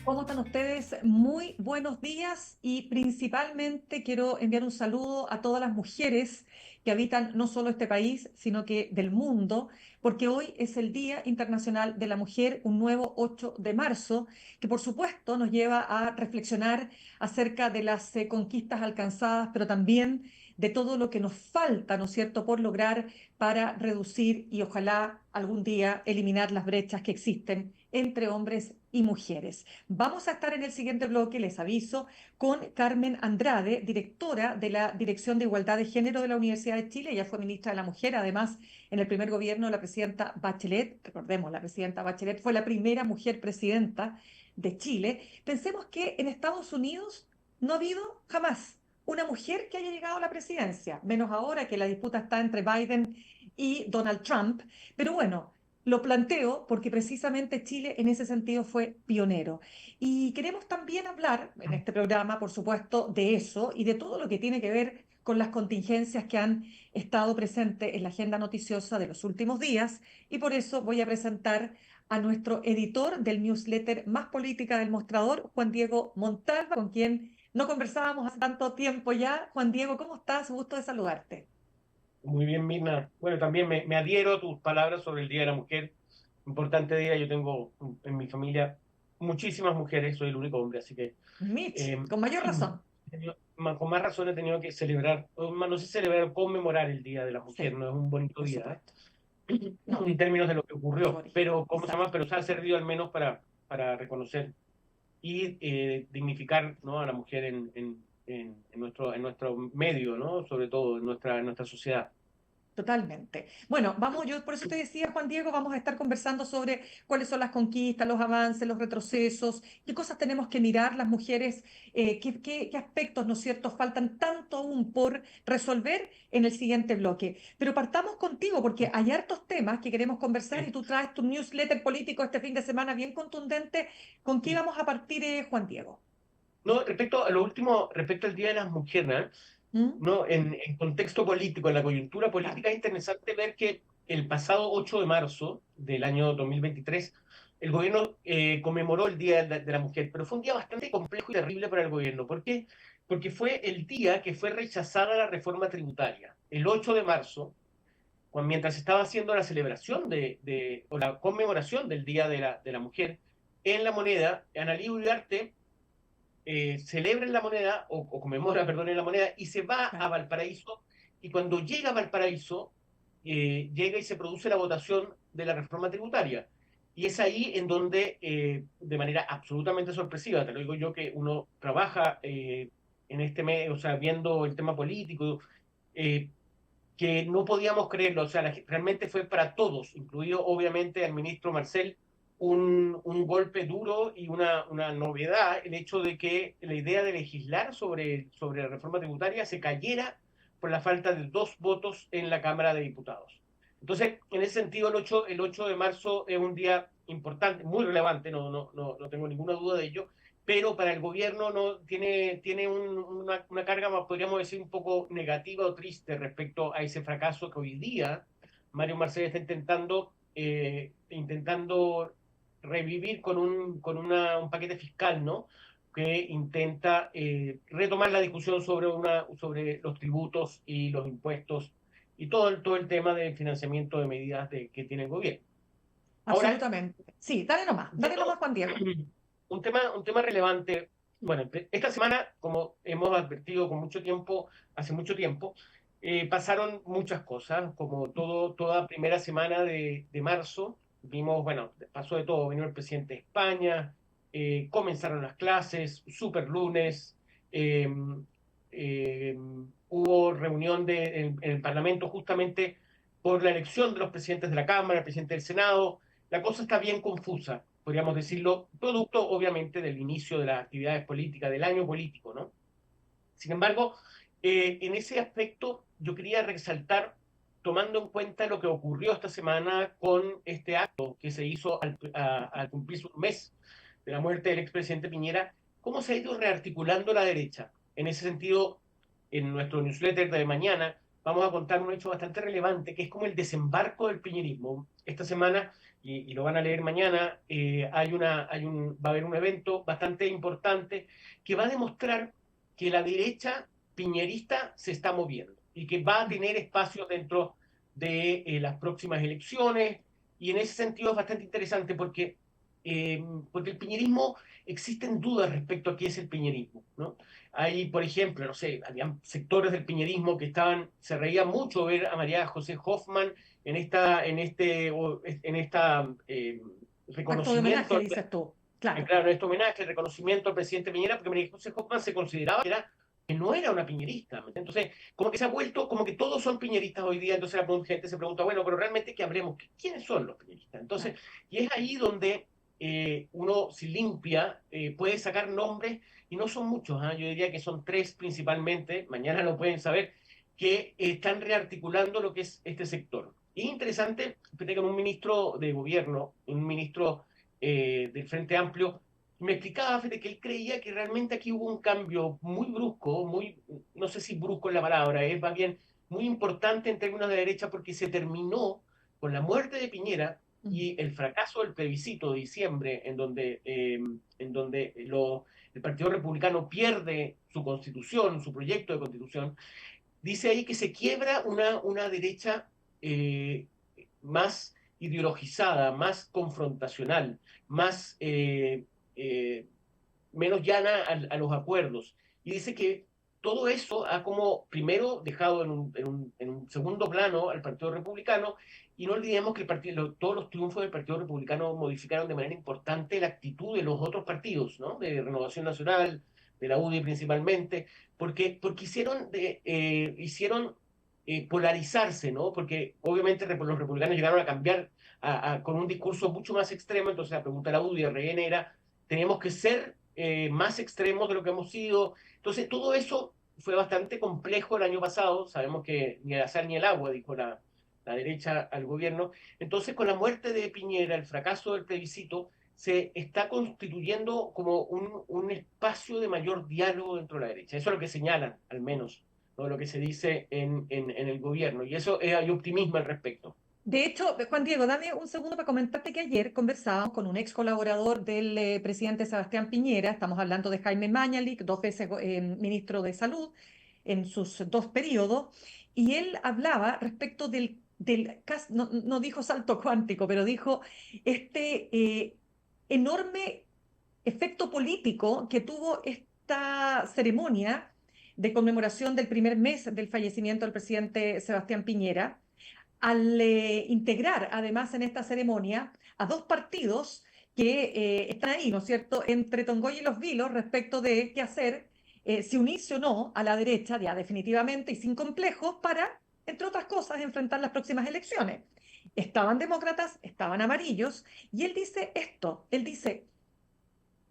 ¿Cómo están ustedes? Muy buenos días y principalmente quiero enviar un saludo a todas las mujeres que habitan no solo este país, sino que del mundo, porque hoy es el Día Internacional de la Mujer, un nuevo 8 de marzo, que por supuesto nos lleva a reflexionar acerca de las conquistas alcanzadas, pero también de todo lo que nos falta, ¿no es cierto?, por lograr para reducir y ojalá algún día eliminar las brechas que existen entre hombres y mujeres. Vamos a estar en el siguiente bloque, les aviso, con Carmen Andrade, directora de la Dirección de Igualdad de Género de la Universidad de Chile. Ella fue ministra de la Mujer, además, en el primer gobierno de la presidenta Bachelet. Recordemos, la presidenta Bachelet fue la primera mujer presidenta de Chile. Pensemos que en Estados Unidos no ha habido jamás una mujer que haya llegado a la presidencia, menos ahora que la disputa está entre Biden y Donald Trump. Pero bueno, lo planteo porque precisamente Chile en ese sentido fue pionero. Y queremos también hablar en este programa, por supuesto, de eso y de todo lo que tiene que ver con las contingencias que han estado presentes en la agenda noticiosa de los últimos días. Y por eso voy a presentar a nuestro editor del newsletter Más Política del Mostrador, Juan Diego Montalva, con quien no conversábamos hace tanto tiempo ya. Juan Diego, ¿cómo estás? Gusto de saludarte. Muy bien, Mirna. Bueno, también me adhiero a tus palabras sobre el Día de la Mujer. Importante día. Yo tengo en mi familia muchísimas mujeres, soy el único hombre, así que Mitch, eh, con mayor razón. con más razón he tenido que celebrar, o más, no sé celebrar, conmemorar el Día de la Mujer. Sí, No es un bonito por día, supuesto. en No, términos de lo que ocurrió, sorry. pero ¿cómo se llama? Exacto. Pero se ha servido al menos para reconocer y dignificar, ¿no?, a la mujer en nuestro medio, ¿no? Sobre todo en nuestra sociedad. Totalmente. Bueno, vamos, yo por eso te decía, Juan Diego, vamos a estar conversando sobre cuáles son las conquistas, los avances, los retrocesos, qué cosas tenemos que mirar las mujeres, qué aspectos, ¿no es cierto?, faltan tanto aún por resolver en el siguiente bloque. Pero partamos contigo, porque hay hartos temas que queremos conversar y tú traes tu newsletter político este fin de semana bien contundente. ¿Con qué vamos a partir, Juan Diego? No, respecto a lo último, respecto al Día de las Mujeres, ¿Mm? ¿no? En contexto político, en la coyuntura Claro, política, es interesante ver que el pasado 8 de marzo del año 2023, el gobierno conmemoró el Día de la Mujer, pero fue un día bastante complejo y terrible para el gobierno. ¿Por qué? Porque fue el día que fue rechazada la reforma tributaria. El 8 de marzo, mientras estaba haciendo la celebración o la conmemoración del Día de la Mujer, en La Moneda, Ana Lilia Ugarte celebra en La Moneda, o conmemora, perdón, en La Moneda, y se va a claro. Valparaíso, y cuando llega a Valparaíso, llega y se produce la votación de la reforma tributaria. Y es ahí en donde, de manera absolutamente sorpresiva, te lo digo yo que uno trabaja en este medio, o sea, viendo el tema político, eh, que no podíamos creerlo, o sea, realmente fue para todos, incluido obviamente al ministro Marcel, un golpe duro y una novedad el hecho de que la idea de legislar sobre la reforma tributaria se cayera por la falta de 2 votos en la Cámara de Diputados. Entonces, en ese sentido, el ocho de marzo es un día importante, muy relevante, no tengo ninguna duda de ello, pero para el gobierno no tiene una carga, podríamos decir, un poco negativa o triste respecto a ese fracaso que hoy día Mario Marcel está intentando revivir con un paquete fiscal, ¿no? Que intenta retomar la discusión sobre los tributos y los impuestos y todo el tema del financiamiento de medidas que tiene el gobierno. Ahora, Absolutamente. Sí, dale nomás, yendo Juan Diego. un tema relevante. Bueno, esta semana, como hemos advertido hace mucho tiempo, pasaron muchas cosas, como toda primera semana de marzo, vimos, bueno, pasó de todo, vino el presidente de España, comenzaron las clases, super lunes, eh, eh, hubo reunión en el Parlamento justamente por la elección de los presidentes de la Cámara, el presidente del Senado. La cosa está bien confusa, podríamos decirlo, producto obviamente del inicio de las actividades políticas, del año político, ¿no? Sin embargo, en ese aspecto yo quería resaltar, tomando en cuenta lo que ocurrió esta semana con este acto que se hizo al cumplirse un mes de la muerte del expresidente Piñera, cómo se ha ido rearticulando la derecha. En ese sentido, en nuestro newsletter de mañana vamos a contar un hecho bastante relevante, que es como el desembarco del piñerismo. Esta semana y lo van a leer mañana, va a haber un evento bastante importante que va a demostrar que la derecha piñerista se está moviendo y que va a tener espacios dentro de las próximas elecciones. Y en ese sentido es bastante interesante porque el piñerismo, existen dudas respecto a qué es el piñerismo, ¿no? Hay, por ejemplo, no sé, había sectores del piñerismo que se reían mucho ver a María José Hoffman en esta Acto de homenaje, reconocimiento, dices tú. Claro. claro, en este homenaje, el reconocimiento al presidente Piñera, porque María José Hoffman se consideraba que no era una piñerista. Entonces, como que se ha vuelto, como que todos son piñeristas hoy día, entonces gente se pregunta, bueno, pero realmente, ¿qué habremos? ¿Quiénes son los piñeristas? Entonces, Claro. y es ahí donde uno, si limpia, puede sacar nombres, y no son muchos, ¿eh? Yo diría que son tres principalmente, mañana lo pueden saber, que están rearticulando lo que es este sector. Y es interesante que tengan un ministro de gobierno, un ministro del Frente Amplio, me explicaba, fíjate, que él creía que realmente aquí hubo un cambio muy brusco, no sé si brusco es la palabra, es más bien muy importante en términos de derecha porque se terminó con la muerte de Piñera Mm. y el fracaso del plebiscito de diciembre, en donde el Partido Republicano pierde su constitución, su proyecto de constitución. Dice ahí que se quiebra una derecha eh, más ideologizada, más confrontacional, más eh, menos llana los acuerdos. Y dice que todo eso ha como primero dejado en un segundo plano al Partido Republicano, y no olvidemos que todos los triunfos del Partido Republicano modificaron de manera importante la actitud de los otros partidos, ¿no? De Renovación Nacional, de la UDI principalmente, porque hicieron polarizarse, ¿no? Porque obviamente los republicanos llegaron a cambiar con un discurso mucho más extremo. Entonces la pregunta de la UDI, de RN, era: tenemos que ser más extremos de lo que hemos sido. Entonces todo eso fue bastante complejo el año pasado. Sabemos que ni la sal ni el agua, dijo la derecha al gobierno. Entonces, con la muerte de Piñera, el fracaso del plebiscito, se está constituyendo como un espacio de mayor diálogo dentro de la derecha. Eso es lo que señalan, al menos, ¿no? Lo que se dice en el gobierno. Y eso hay optimismo al respecto. De hecho, Juan Diego, dame un segundo para comentarte que ayer conversábamos con un ex colaborador del presidente Sebastián Piñera. Estamos hablando de Jaime Mañalich, dos veces ministro de Salud en sus dos periodos, y él hablaba respecto no, no dijo salto cuántico, pero dijo este enorme efecto político que tuvo esta ceremonia de conmemoración del primer mes del fallecimiento del presidente Sebastián Piñera, al integrar además en esta ceremonia a dos partidos que están ahí, ¿no es cierto?, entre Tongoy y Los Vilos respecto de qué hacer, si unirse o no a la derecha, ya definitivamente y sin complejos, para, entre otras cosas, enfrentar las próximas elecciones. Estaban demócratas, estaban amarillos, y él dice esto, él dice,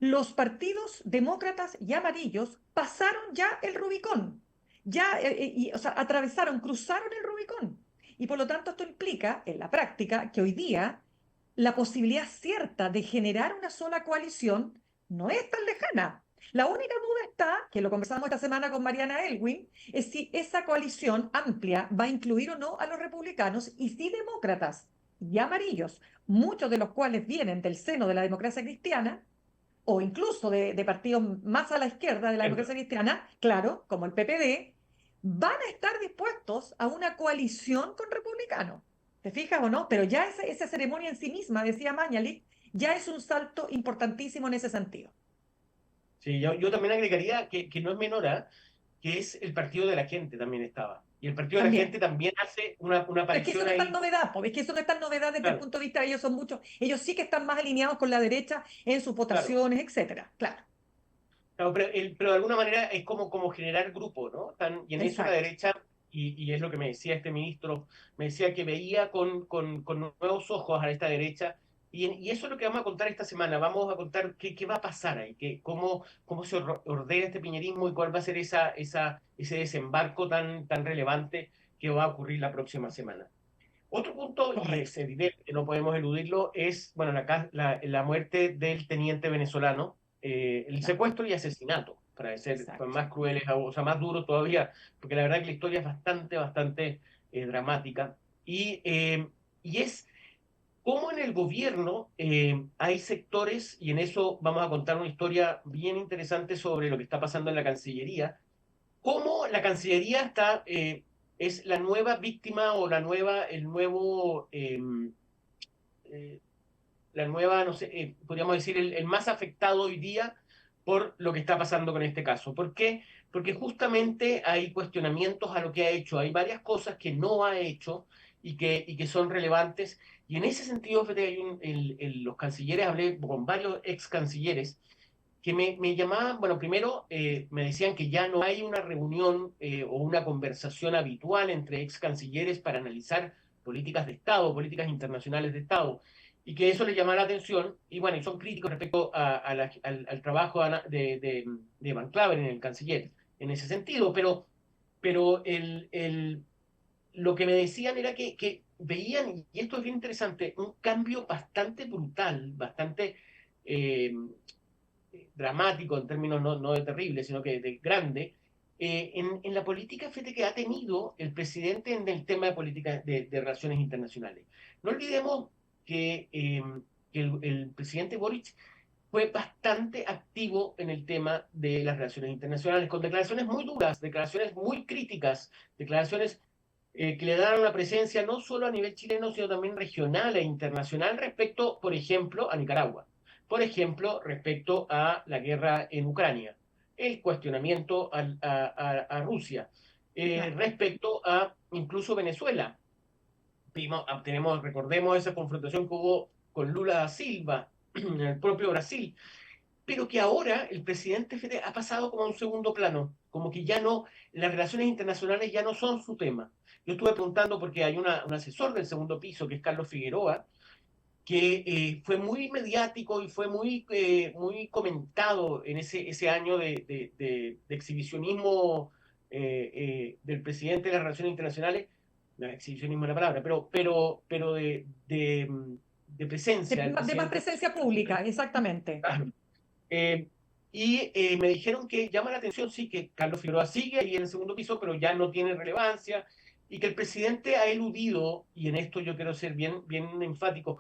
los partidos demócratas y amarillos pasaron ya el Rubicón, ya, o sea, atravesaron, cruzaron el Rubicón. Y por lo tanto esto implica, en la práctica, que hoy día la posibilidad cierta de generar una sola coalición no es tan lejana. La única duda está, que lo conversamos esta semana con Mariana Elwin, es si esa coalición amplia va a incluir o no a los republicanos y si demócratas y amarillos, muchos de los cuales vienen del seno de la democracia cristiana, o incluso de partidos más a la izquierda de la democracia cristiana, claro, como el PPD, van a estar dispuestos a una coalición con republicanos. ¿Te fijas o no? Pero ya esa ceremonia en sí misma, decía Mañalich, ya es un salto importantísimo en ese sentido. Sí, yo también agregaría que no es menor, ¿ah? Que es el partido de la gente también estaba. Y el partido de la gente También. también hace una Pero es que eso aparición no es tan ahí. novedad, porque es que eso no es tan novedad desde el Claro, punto de vista de ellos son muchos, ellos sí que están más alineados con la derecha en sus claro. votaciones, etcétera. Claro, Claro, pero de alguna manera es como generar grupo, ¿no? Y en eso la exacto. derecha, y es lo que me decía este ministro, me decía que veía con nuevos ojos a esta derecha. Y eso es lo que vamos a contar esta semana. Vamos a contar qué va a pasar ahí, cómo se ordena este piñerismo y cuál va a ser ese desembarco tan relevante que va a ocurrir la próxima semana. Otro punto, y es Correcto. evidente, no podemos eludirlo, es, bueno, la muerte del teniente venezolano, el Claro, secuestro y asesinato, para ser exacto. más crueles, o sea, más duros todavía, porque la verdad que la historia es bastante, bastante dramática. Y es cómo en el gobierno hay sectores, y en eso vamos a contar una historia bien interesante sobre lo que está pasando en la Cancillería, cómo la Cancillería es la nueva víctima o el nuevo, eh, la nueva, no sé, podríamos decir, el más afectado hoy día por lo que está pasando con este caso. ¿Por qué? Porque justamente hay cuestionamientos a lo que ha hecho, hay varias cosas que no ha hecho y que son relevantes. Y en ese sentido, fíjate, los cancilleres, hablé con varios ex cancilleres que me llamaban, bueno, primero me decían que ya no hay una reunión o una conversación habitual entre ex cancilleres para analizar políticas de Estado, políticas internacionales de Estado, y que eso les llamaba la atención, y bueno, y son críticos respecto al trabajo de Van Claver en el canciller, en ese sentido, pero lo que me decían era que veían, y esto es bien interesante, un cambio bastante brutal, bastante eh, dramático en términos no de terrible, sino que de grande, en la política fíjate que ha tenido el presidente en el tema de política de relaciones internacionales. No olvidemos que el presidente Boric fue bastante activo en el tema de las relaciones internacionales, con declaraciones muy duras, declaraciones muy críticas, declaraciones que le dan una presencia no solo a nivel chileno, sino también regional e internacional respecto, por ejemplo, a Nicaragua, por ejemplo, respecto a la guerra en Ucrania, el cuestionamiento a Rusia, Claro. respecto a incluso Venezuela. Recordemos esa confrontación que hubo con Lula da Silva en el propio Brasil, pero que ahora el presidente Fede ha pasado como a un segundo plano, como que ya no, las relaciones internacionales ya no son su tema. Yo estuve preguntando porque hay un asesor del segundo piso, que es Carlos Figueroa, que fue muy mediático y fue muy comentado en ese año de exhibicionismo del presidente de las relaciones internacionales, no, exhibicionismo es la palabra, pero de presencia del De más presidente. presencia pública, exactamente. Eh, Me dijeron que llama la atención, sí, que Carlos Figueroa sigue ahí en el segundo piso, pero ya no tiene relevancia, y que el presidente ha eludido, y en esto yo quiero ser bien enfático,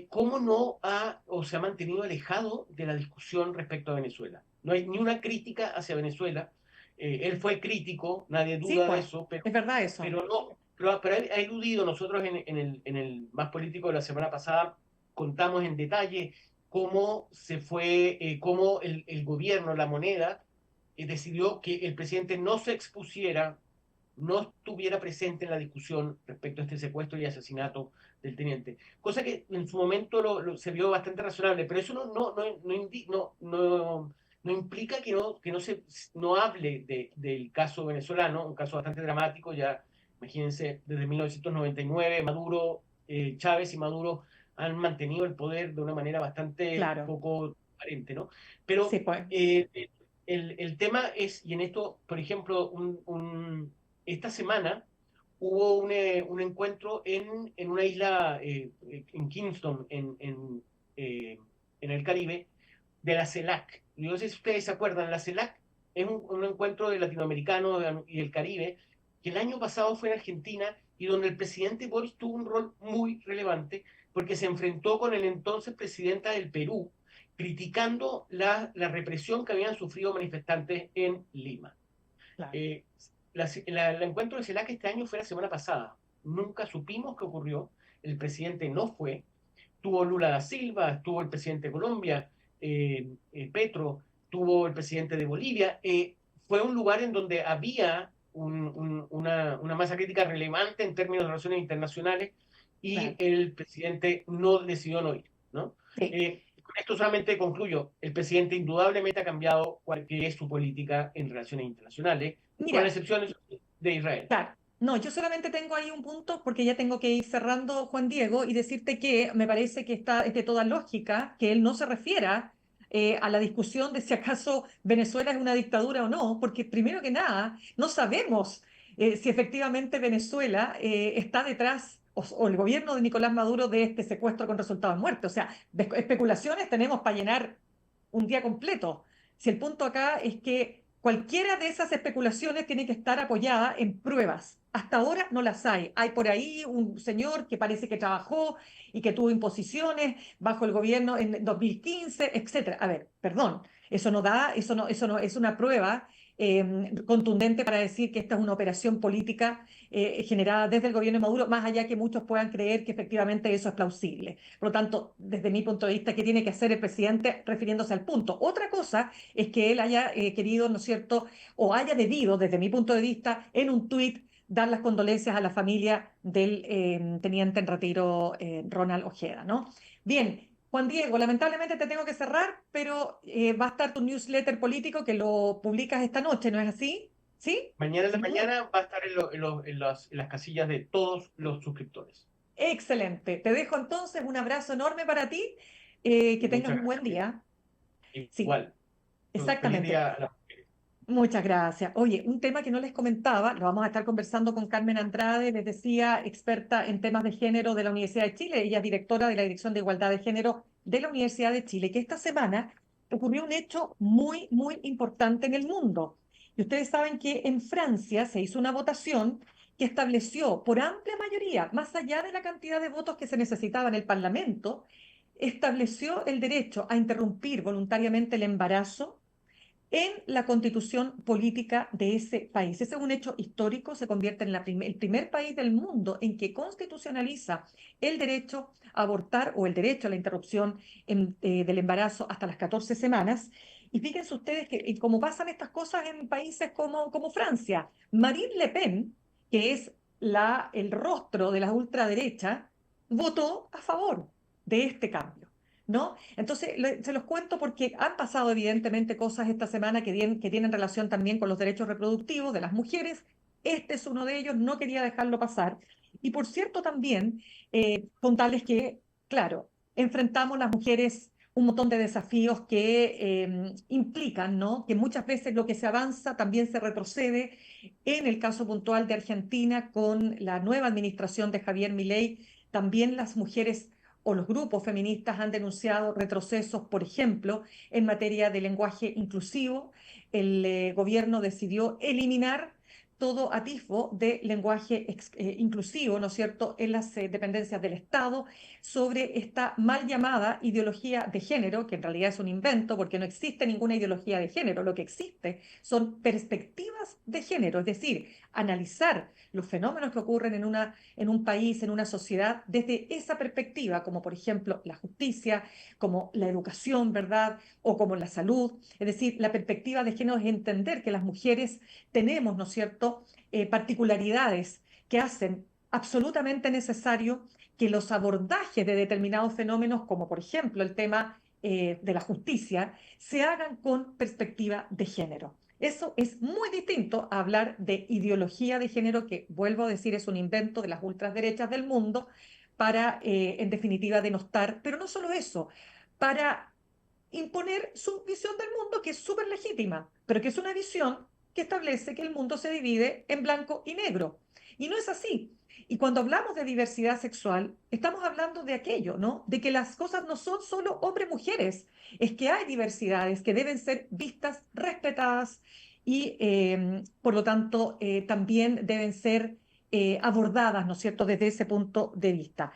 cómo no ha o se ha mantenido alejado de la discusión respecto a Venezuela. No hay ni una crítica hacia Venezuela. Él fue crítico, nadie Sí, duda de pues, eso, es verdad eso. pero no, pero ha eludido. Nosotros en el Más Político de la semana pasada contamos en detalle cómo se fue, cómo el gobierno, la moneda, decidió que el presidente no se expusiera, no estuviera presente en la discusión respecto a este secuestro y asesinato del teniente. Cosa que en su momento se vio bastante razonable, pero eso no implica no hable del caso venezolano, un caso bastante dramático, ya imagínense, desde 1999, Maduro, Chávez y Maduro han mantenido el poder de una manera bastante Claro. poco transparente, ¿no? Sí, Pero pues. el tema es, y en esto, por ejemplo, esta semana hubo un encuentro en una isla, en Kingston, eh, en el Caribe, de la CELAC. Yo no sé si ustedes se acuerdan, la CELAC es un encuentro de latinoamericanos y el Caribe, que el año pasado fue en Argentina y donde el presidente Boris tuvo un rol muy relevante porque se enfrentó con el entonces presidenta del Perú, criticando la represión que habían sufrido manifestantes en Lima. Claro. Eh, el encuentro de CELAC este año fue la semana pasada. Nunca supimos qué ocurrió. El presidente no fue. Tuvo Lula da Silva, estuvo el presidente de Colombia, Petro, tuvo el presidente de Bolivia. Fue un lugar en donde había una masa crítica relevante en términos de relaciones internacionales y Claro. el presidente no decidió no ir, ¿no? Sí. Con esto solamente concluyo. El presidente indudablemente ha cambiado cuál que es su política en relaciones internacionales, con Mira, excepciones de Israel. claro. No, yo solamente tengo ahí un punto porque ya tengo que ir cerrando, Juan Diego, y decirte que me parece que está es de toda lógica que él no se refiera a la discusión de si acaso Venezuela es una dictadura o no, porque primero que nada, no sabemos si efectivamente Venezuela está detrás o el gobierno de Nicolás Maduro de este secuestro con resultados de muerte. O sea, especulaciones tenemos para llenar un día completo. Si el punto acá es que Cualquiera de esas especulaciones tiene que estar apoyada en pruebas. Hasta ahora no las hay. Hay por ahí un señor que parece que trabajó y que tuvo imposiciones bajo el gobierno en 2015, etcétera. A ver, perdón, eso no es una prueba contundente para decir que esta es una operación política generada desde el gobierno de Maduro, más allá que muchos puedan creer que efectivamente eso es plausible. Por lo tanto, desde mi punto de vista, ¿qué tiene que hacer el presidente refiriéndose al punto? Otra cosa es que él haya querido, ¿no es cierto?, o haya debido, desde mi punto de vista, en un tuit, dar las condolencias a la familia del teniente en retiro Ronald Ojeda, ¿no? Bien, Juan Diego, lamentablemente te tengo que cerrar, pero va a estar tu newsletter político que lo publicas esta noche, ¿no es así? ¿Sí? Mañana en la mañana va a estar en las casillas de todos los suscriptores. Excelente. Te dejo entonces un abrazo enorme para ti, que tengas Muchas un buen gracias. día. Sí, Igual. Feliz exactamente. día a las mujeres. Muchas gracias. Oye, un tema que no les comentaba, lo vamos a estar conversando con Carmen Andrade, les decía, experta en temas de género de la Universidad de Chile. Ella es directora de la Dirección de Igualdad de Género de la Universidad de Chile, que esta semana ocurrió un hecho muy, muy importante en el mundo. Y ustedes saben que en Francia se hizo una votación que estableció por amplia mayoría, más allá de la cantidad de votos que se necesitaba en el Parlamento, estableció el derecho a interrumpir voluntariamente el embarazo en la constitución política de ese país. Ese es un hecho histórico, se convierte en el primer país del mundo en que constitucionaliza el derecho a abortar o el derecho a la interrupción del embarazo hasta las 14 semanas. Y fíjense ustedes que como pasan estas cosas en países como Francia, Marine Le Pen, que es el rostro de la ultraderecha, votó a favor de este cambio. ¿No? Entonces, se los cuento porque han pasado evidentemente cosas esta semana que tienen relación también con los derechos reproductivos de las mujeres. Este es uno de ellos, no quería dejarlo pasar. Y por cierto también, contarles que, claro, enfrentamos las mujeres un montón de desafíos que implican, ¿no?, que muchas veces lo que se avanza también se retrocede. En el caso puntual de Argentina, con la nueva administración de Javier Milei, también las mujeres o los grupos feministas han denunciado retrocesos, por ejemplo, en materia de lenguaje inclusivo. El gobierno decidió eliminar todo atisbo de lenguaje inclusivo, ¿no es cierto?, en las dependencias del Estado, sobre esta mal llamada ideología de género, que en realidad es un invento porque no existe ninguna ideología de género, lo que existe son perspectivas de género, es decir, analizar los fenómenos que ocurren en un país, en una sociedad, desde esa perspectiva, como por ejemplo la justicia, como la educación, ¿verdad? O como la salud. Es decir, la perspectiva de género es entender que las mujeres tenemos, ¿no es cierto?, particularidades que hacen absolutamente necesario que los abordajes de determinados fenómenos, como por ejemplo el tema de la justicia, se hagan con perspectiva de género. Eso es muy distinto a hablar de ideología de género, que, vuelvo a decir, es un invento de las ultraderechas del mundo para, en definitiva, denostar, pero no solo eso, para imponer su visión del mundo, que es súper legítima, pero que es una visión que establece que el mundo se divide en blanco y negro. Y no es así. Y cuando hablamos de diversidad sexual, estamos hablando de aquello, ¿no? De que las cosas no son solo hombres-mujeres, es que hay diversidades que deben ser vistas, respetadas y, por lo tanto, también deben ser abordadas, ¿no es cierto?, desde ese punto de vista.